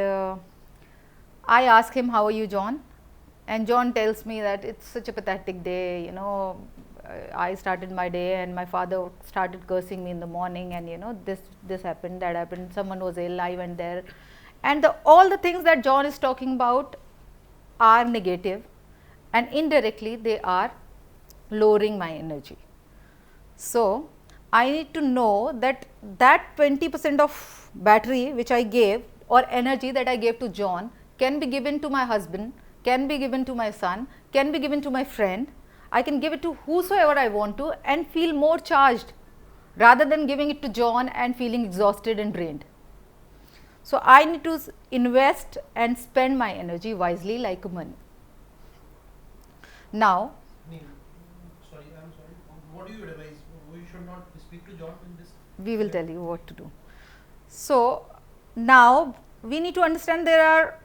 I ask him, how are you, John? And John tells me that it's such a pathetic day, you know, I started my day and my father started cursing me in the morning, and you know, this happened, that happened, someone was ill, I went there, and all the things that John is talking about are negative, and indirectly they are lowering my energy. So I need to know that 20% of battery which I gave, or energy that I gave to John, can be given to my husband, can be given to my son, can be given to my friend. I can give it to whosoever I want to and feel more charged, rather than giving it to John and feeling exhausted and drained. So I need to invest and spend my energy wisely like money. Now, sorry, I am sorry. What do you advise? We should not speak to John in this? We will tell you what to do. So now we need to understand there are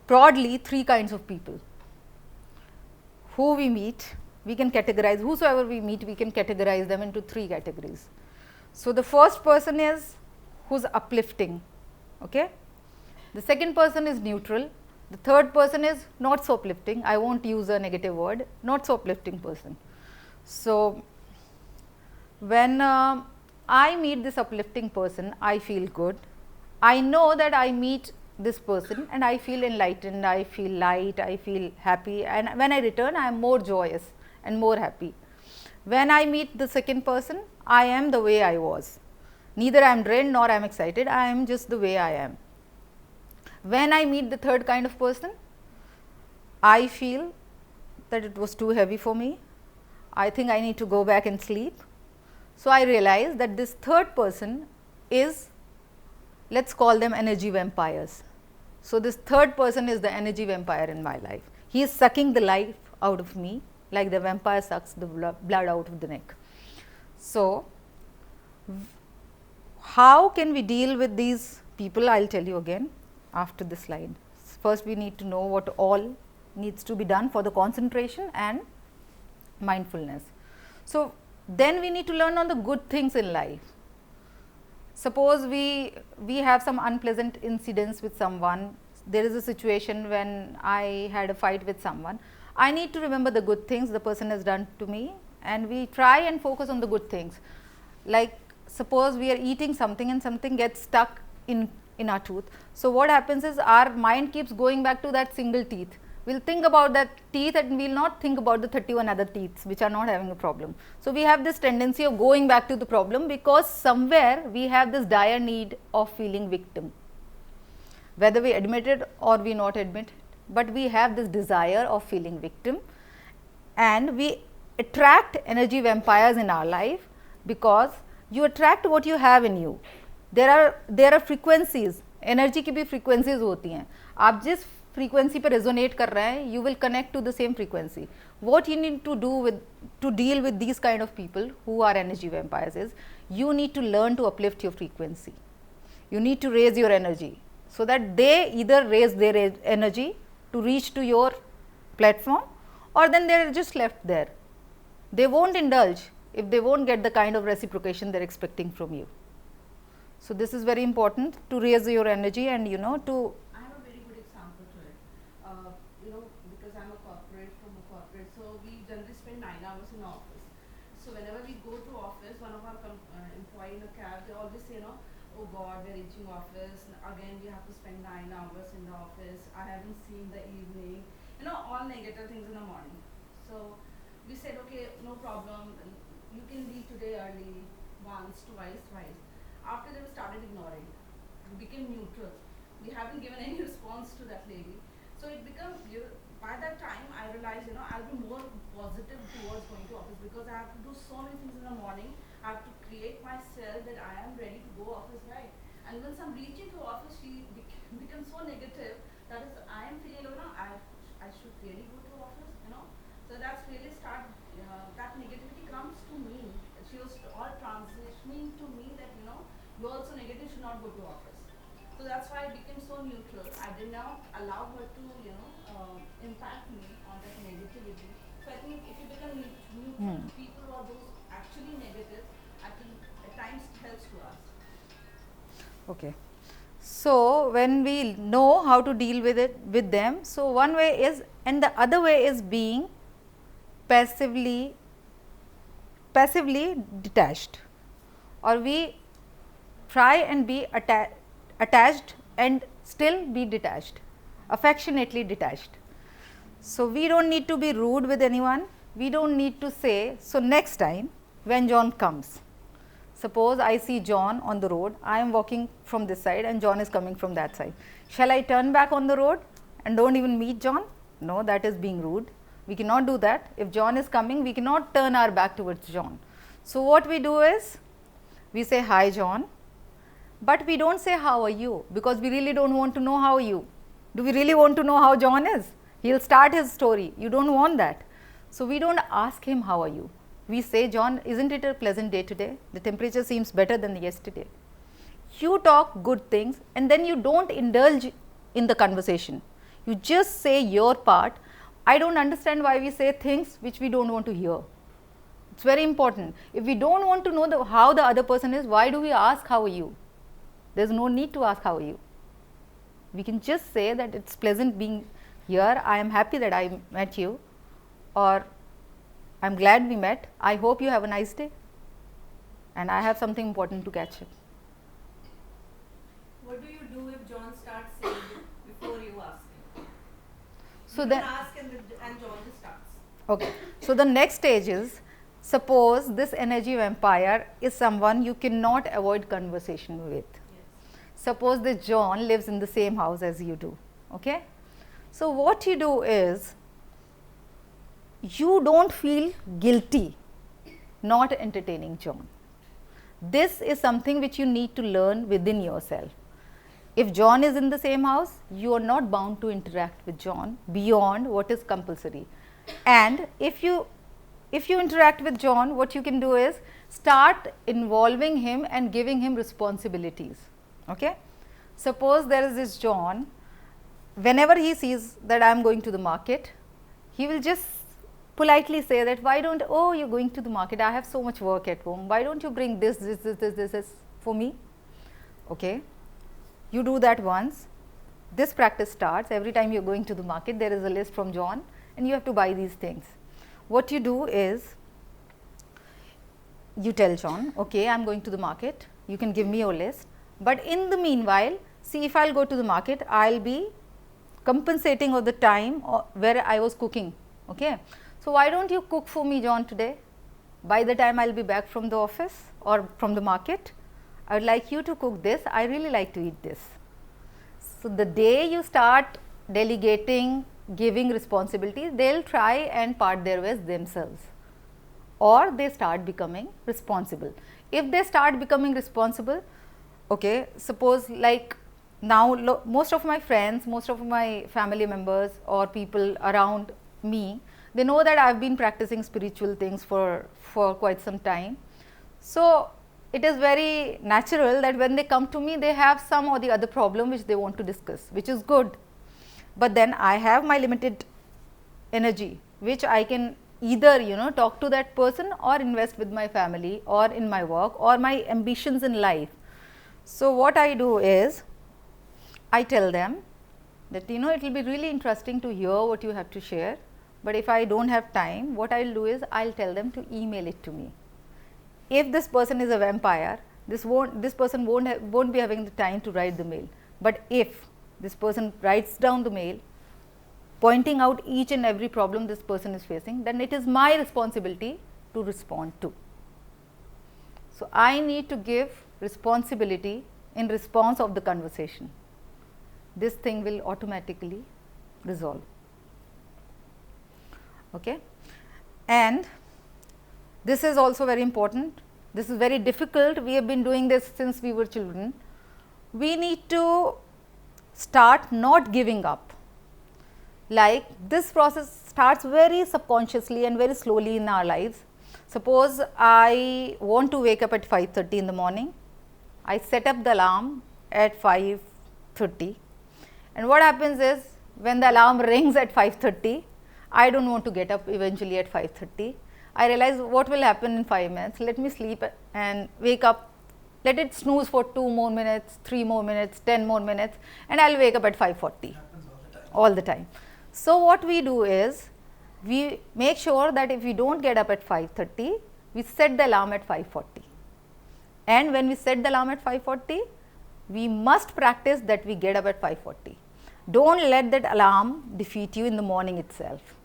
broadly 3 kinds of people who we meet. We can categorize, whosoever we meet, we can categorize them into 3 categories. So the first person is who's uplifting, okay. The second person is neutral. The third person is not so uplifting. I won't use a negative word, not so uplifting person. So when I meet this uplifting person, I feel good. I know that I meet this person and I feel enlightened, I feel light, I feel happy, and when I return, I am more joyous and more happy. When I meet the second person, I am the way I was. Neither I am drained nor I am excited, I am just the way I am. When I meet the third kind of person, I feel that it was too heavy for me. I think I need to go back and sleep. So I realize that this third person is, let's call them energy vampires. So this third person is the energy vampire in my life. He is sucking the life out of me. like the vampire sucks the blood out of the neck. So, how can we deal with these people? I will tell you again after this slide. First, we need to know what all needs to be done for the concentration and mindfulness. So, then we need to learn on the good things in life. Suppose we have some unpleasant incidents with someone. There is a situation when I had a fight with someone. I need to remember the good things the person has done to me, and we try and focus on the good things. Like suppose we are eating something and something gets stuck in our tooth. So, what happens is our mind keeps going back to that single teeth. We will think about that teeth and we will not think about the 31 other teeth which are not having a problem. So, we have this tendency of going back to the problem because somewhere we have this dire need of feeling victim, whether we admit it or we not admit it, but we have this desire of feeling victim, and we attract energy vampires in our life because you attract what you have in you. There are frequencies, energy की भी frequencies होती हैं. आप जिस frequency पे resonate कर रहे हैं, you will connect to the same frequency. What you need to do to deal with these kind of people who are energy vampires is, you need to learn to uplift your frequency. You need to raise your energy so that they either raise their energy to reach to your platform, or then they are just left there. They won't indulge if they won't get the kind of reciprocation they are expecting from you. So, this is very important to raise your energy and to. I have a very good example to it. Because I'm a corporate, so we generally spend 9 hours in office. So whenever we go to office, one of our employee in a cab, they always say, oh God, we're reaching office, again we have to spend 9 hours in the office, I haven't seen the evening, all negative things in the morning. So we said, okay, no problem, you can leave today early, once, twice. After that we started ignoring, we became neutral. We haven't given any response to that lady. So it becomes, by that time I realized, I'll be more positive towards going to office, because I have to do so many things in the morning. I have to create myself that I am ready to go office, right? And once I'm reaching to office, she becomes so negative. That is, I am feeling, I should really go to office, So that's really start, that negativity comes to me. She was all transitioning to me that, you're also negative, should not go to office. So that's why I became so neutral. I did not allow her to, impact me on that negativity. So I think if you become neutral, people who are those actually negative, I think at times it helps to us. Okay. So, when we know how to deal with them, so one way is, and the other way is being passively detached, or we try and be attached and still be detached, affectionately detached. So, we do not need to be rude with anyone, we do not need to say, so next time when John comes, suppose I see John on the road, I am walking from this side and John is coming from that side. Shall I turn back on the road and do not even meet John? No, that is being rude. We cannot do that. If John is coming, we cannot turn our back towards John. So, what we do is, we say hi John, but we do not say how are you, because we really do not want to know how are you. Do we really want to know how John is? He will start his story, you do not want that. So, we do not ask him how are you. We say, John, isn't it a pleasant day today? The temperature seems better than yesterday. You talk good things and then you do not indulge in the conversation. You just say your part. I do not understand why we say things which we do not want to hear. It is very important. If we do not want to know how the other person is, why do we ask how are you? There is no need to ask how are you. We can just say that it is pleasant being here, I am happy that I met you, or I am glad we met, I hope you have a nice day and I have something important to catch up. What do you do if John starts saying it before you ask him? So you then ask and John just starts. Okay. So, the next stage is, suppose this energy vampire is someone you cannot avoid conversation with. Yes. Suppose that John lives in the same house as you do. Okay? So, what you do is, you do not feel guilty not entertaining John. This is something which you need to learn within yourself. If John is in the same house, you are not bound to interact with John beyond what is compulsory. And if you interact with John, what you can do is start involving him and giving him responsibilities. Okay? Suppose there is this John, whenever he sees that I am going to the market, he will just politely say that, why don't, oh, you are going to the market, I have so much work at home, why don't you bring this for me? Okay. You do that once, this practice starts. Every time you are going to the market, there is a list from John and you have to buy these things. What you do is, you tell John, okay, I am going to the market, you can give me your list, but in the meanwhile, see, if I will go to the market, I will be compensating of the time where I was cooking. Okay. So, why don't you cook for me, John, today? By the time I will be back from the office or from the market, I would like you to cook this, I really like to eat this. So, the day you start delegating, giving responsibilities, they will try and part their ways themselves, or they start becoming responsible. If they start becoming responsible, okay, suppose like now most of my friends, most of my family members or people around me, they know that I have been practicing spiritual things for quite some time. So, it is very natural that when they come to me, they have some or the other problem which they want to discuss, which is good. But then I have my limited energy, which I can either talk to that person or invest with my family or in my work or my ambitions in life. So, what I do is, I tell them that it will be really interesting to hear what you have to share, but if I do not have time, what I will do is, I will tell them to email it to me. If this person is a vampire, this person won't be having the time to write the mail, but if this person writes down the mail pointing out each and every problem this person is facing, then it is my responsibility to respond to. So, I need to give responsibility in response of the conversation. This thing will automatically resolve. Okay. And this is also very important. This is very difficult. We have been doing this since we were children. We need to start not giving up. Like, this process starts very subconsciously and very slowly in our lives. Suppose I want to wake up at 5:30 in the morning. I set up the alarm at 5:30, and what happens is, when the alarm rings at 5:30, I do not want to get up eventually at 5:30. I realize what will happen in 5 minutes, let me sleep and wake up, let it snooze for 2 more minutes, 3 more minutes, 10 more minutes, and I will wake up at 5:40 all the time. So, what we do is, we make sure that if we do not get up at 5:30, we set the alarm at 5:40, and when we set the alarm at 5:40, we must practice that we get up at 5:40. Do not let that alarm defeat you in the morning itself.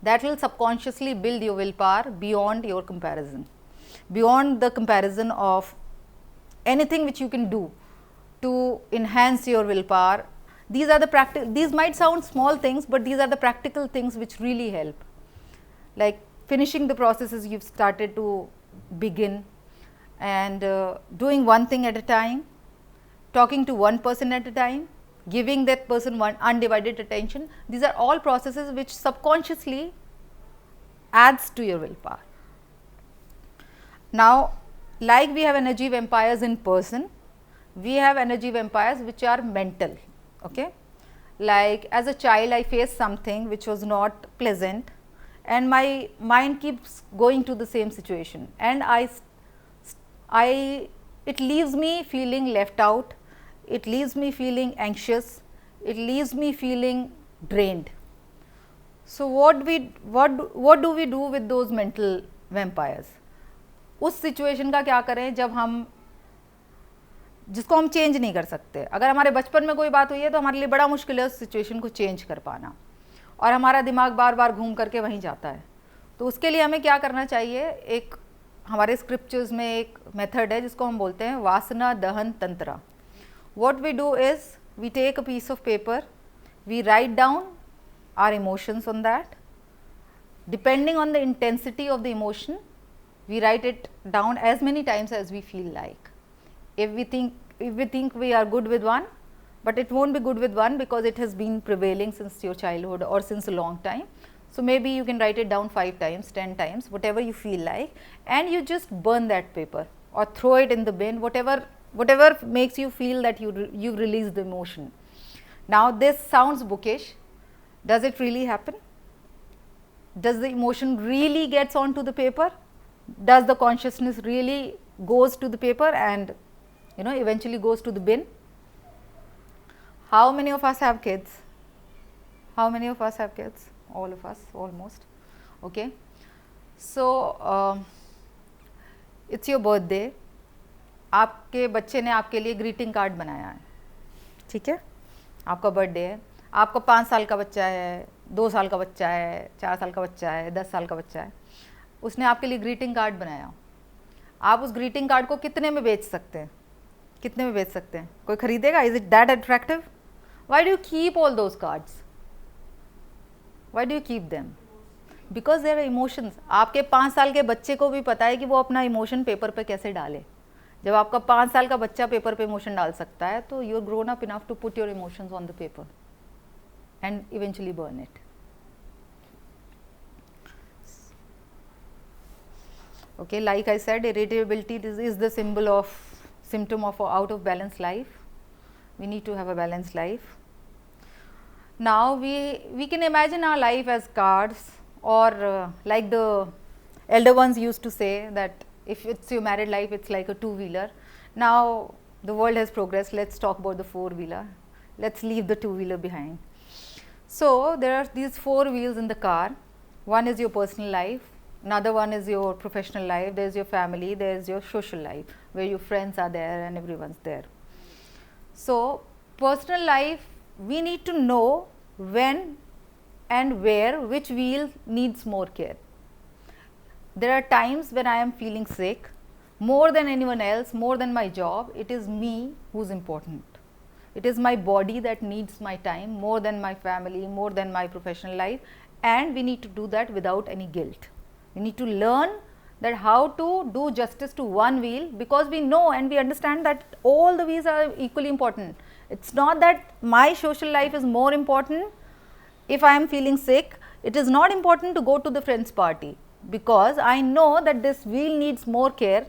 That will subconsciously build your willpower beyond your comparison, beyond the comparison of anything which you can do to enhance your willpower. These are the these might sound small things, but these are the practical things which really help, like finishing the processes you have started to begin, and doing one thing at a time, talking to one person at a time, giving that person one undivided attention. These are all processes which subconsciously adds to your willpower. Now, like we have energy vampires in person, we have energy vampires which are mental. Okay? Like, as a child, I faced something which was not pleasant, and my mind keeps going to the same situation, and it leaves me feeling left out, it leaves me feeling anxious, it leaves me feeling drained. So, what do we do with those mental vampires? उस situation का क्या करें जब हम जिसको हम change नहीं कर सकते. अगर हमारे बचपन में कोई बात हुई है तो हमारे लिए बड़ा मुश्किल है उस सिचुएशन को चेंज कर पाना, और हमारा दिमाग बार बार घूम करके वहीं जाता है. तो उसके लिए हमें क्या करना चाहिए, एक हमारे स्क्रिप्चर्स में एक मेथड है जिसको हम बोलते हैं वासना दहन तंत्र. What we do is, we take a piece of paper, we write down our emotions on that. Depending on the intensity of the emotion, we write it down as many times as we feel like. If we think we are good with one, but it won't be good with one because it has been prevailing since your childhood or since a long time. So maybe you can write it down 5 times, 10 times, whatever you feel like, and you just burn that paper or throw it in the bin, whatever makes you feel that you release the emotion. Now this sounds bookish. Does it really happen? Does the emotion really gets onto the paper? Does the consciousness really goes to the paper and eventually goes to the bin? How many of us have kids? How many of us have kids? All of us, almost. Okay. So it's your birthday. आपके बच्चे ने आपके लिए greeting card बनाया है, ठीक है, आपका बर्थडे है, आपका 5 साल का बच्चा है, 2 साल का बच्चा है, 4 साल का बच्चा है, 10 साल का बच्चा है, उसने आपके लिए ग्रीटिंग कार्ड बनाया. आप उस ग्रीटिंग कार्ड को कितने में बेच सकते हैं? कितने में बेच सकते हैं? कोई खरीदेगा? Is it that attractive? Why do you keep all those cards? Why do you keep them? Because there are emotions. आपके 5 साल के बच्चे को भी पता है कि वो अपना इमोशन पेपर पे कैसे डाले. जब आपका 5 साल का बच्चा पेपर पे इमोशन डाल सकता है, तो you are grown up enough to put your emotions on the paper and eventually burn it. Okay, like I said, irritability is the symptom of out of balanced life. We need to have a balanced life. Now we can imagine our life as cards, or like the elder ones used to say that if it's your married life, it's like a 2-wheeler. Now the world has progressed. Let's talk about the 4-wheeler. Let's leave the 2-wheeler behind. So there are these 4 wheels in the car. One is your personal life. Another one is your professional life, there is your family, there is your social life, where your friends are there and everyone's there. So personal life, we need to know when and where which wheel needs more care. There are times when I am feeling sick, more than anyone else, more than my job, it is me who's important. It is my body that needs my time more than my family, more than my professional life, and we need to do that without any guilt. We need to learn that how to do justice to one wheel, because we know and we understand that all the wheels are equally important. It's not that my social life is more important. If I am feeling sick, it is not important to go to the friend's party, because I know that this wheel needs more care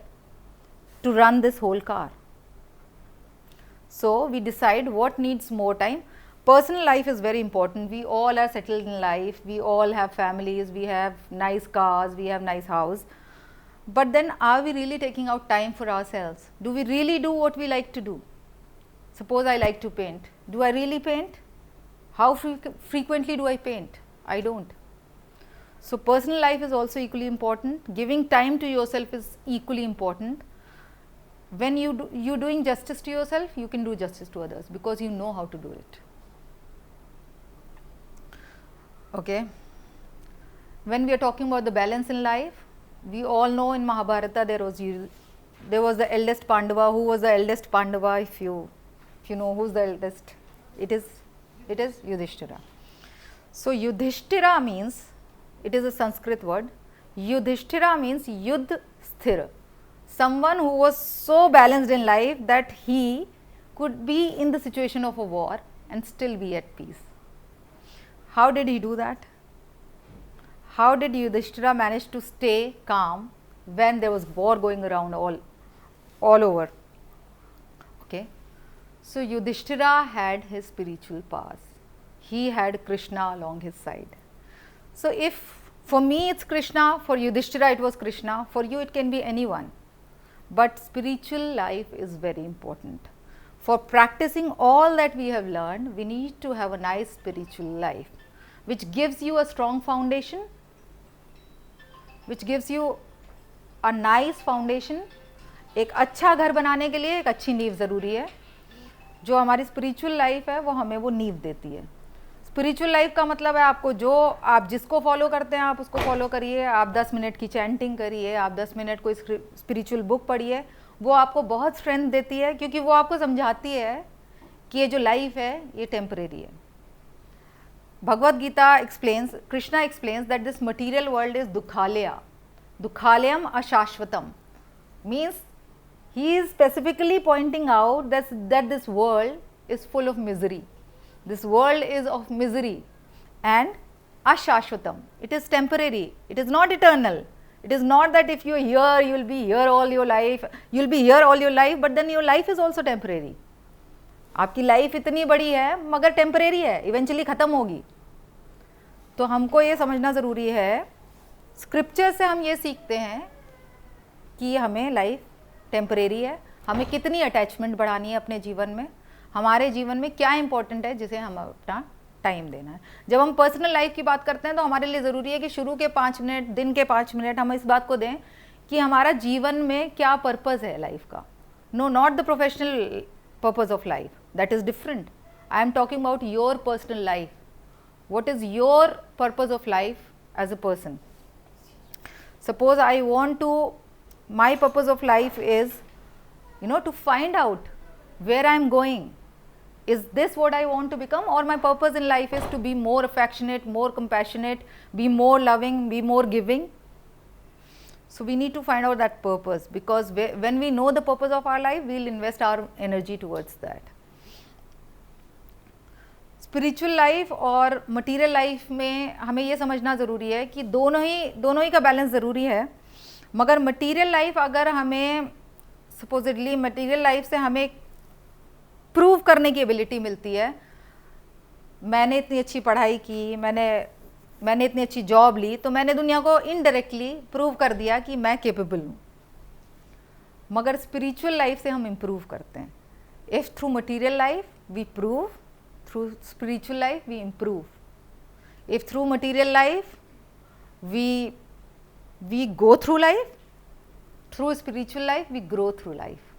to run this whole car. So we decide what needs more time. Personal life is very important. We all are settled in life, we all have families, we have nice cars, we have nice house. But then are we really taking out time for ourselves? Do we really do what we like to do? Suppose I like to paint. Do I really paint? How frequently do I paint? I don't. So personal life is also equally important. Giving time to yourself is equally important. When you're doing justice to yourself, you can do justice to others, because you know how to do it. Okay. When we are talking about the balance in life, we all know in Mahabharata there was the eldest Pandava. Who was the eldest Pandava? If you know who's the eldest, it is Yudhishthira. So Yudhishthira means, it is a Sanskrit word. Yudhishthira means Yudh Sthira. Someone who was so balanced in life that he could be in the situation of a war and still be at peace. How did he do that? How did Yudhishthira manage to stay calm when there was war going around all over? Okay. So Yudhishthira had his spiritual powers. He had Krishna along his side. So if for me it's Krishna, for Yudhishthira it was Krishna, for you it can be anyone. But spiritual life is very important. For practicing all that we have learned, we need to have a nice spiritual life, which gives you a strong foundation, which gives you a nice foundation. एक अच्छा घर बनाने के लिए एक अच्छी नींव ज़रूरी है. जो हमारी स्पिरिचुअल लाइफ है वो हमें वो नींव देती है. स्पिरिचुअल लाइफ का मतलब है आपको जो आप जिसको फॉलो करते हैं आप उसको फॉलो करिए. आप 10 मिनट की चैंटिंग करिए, आप 10 मिनट कोई स्पिरिचुअल बुक पढ़िए, वो आपको बहुत स्ट्रेंथ देती है, क्योंकि वो आपको समझाती है कि ये जो लाइफ है ये टेम्परेरी है. Bhagavad Gita explains, Krishna explains that this material world is dukhalaya. Dukhalayam ashashvatam means he is specifically pointing out that this world is full of misery. This world is of misery and ashashvatam. It is temporary. It is not eternal. It is not that if you are here, you will be here all your life. You will be here all your life, but then your life is also temporary. आपकी life इतनी बड़ी है मगर temporary है, eventually ख़त्म होगी. तो हमको ये समझना ज़रूरी है, स्क्रिप्चर से हम ये सीखते हैं कि हमें लाइफ टेम्परेरी है, हमें कितनी अटैचमेंट बढ़ानी है अपने जीवन में, हमारे जीवन में क्या इंपॉर्टेंट है जिसे हम अपना टाइम देना है. जब हम पर्सनल लाइफ की बात करते हैं तो हमारे लिए ज़रूरी है कि शुरू के 5 मिनट, दिन के 5 मिनट हम इस बात को दें कि हमारा जीवन में क्या पर्पज़ है लाइफ का. No, not the professional purpose of life, that is different. I am talking about your personal life. What is your purpose of life as a person? Suppose I want to, my purpose of life is, to find out where I am going. Is this what I want to become, or my purpose in life is to be more affectionate, more compassionate, be more loving, be more giving? So we need to find out that purpose, because when we know the purpose of our life, we will invest our energy towards that. Spiritual life और material life में हमें ये समझना ज़रूरी है कि दोनों ही का बैलेंस ज़रूरी है. मगर मटीरियल लाइफ अगर हमें सपोजिटली मटीरियल लाइफ से हमें प्रूव करने की एबिलिटी मिलती है, मैंने इतनी अच्छी पढ़ाई की, मैंने इतनी अच्छी जॉब ली, तो मैंने दुनिया को इनडायरेक्टली प्रूव कर दिया कि मैं केपेबल हूँ. मगर स्पिरिचुअल लाइफ से हम इम्प्रूव करते हैं. If through material life we prove, through spiritual life we improve. If through material life we go through life, through spiritual life we grow through life.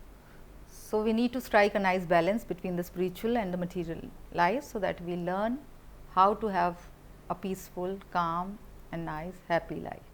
So we need to strike a nice balance between the spiritual and the material life, so that we learn how to have a peaceful, calm and nice, happy life.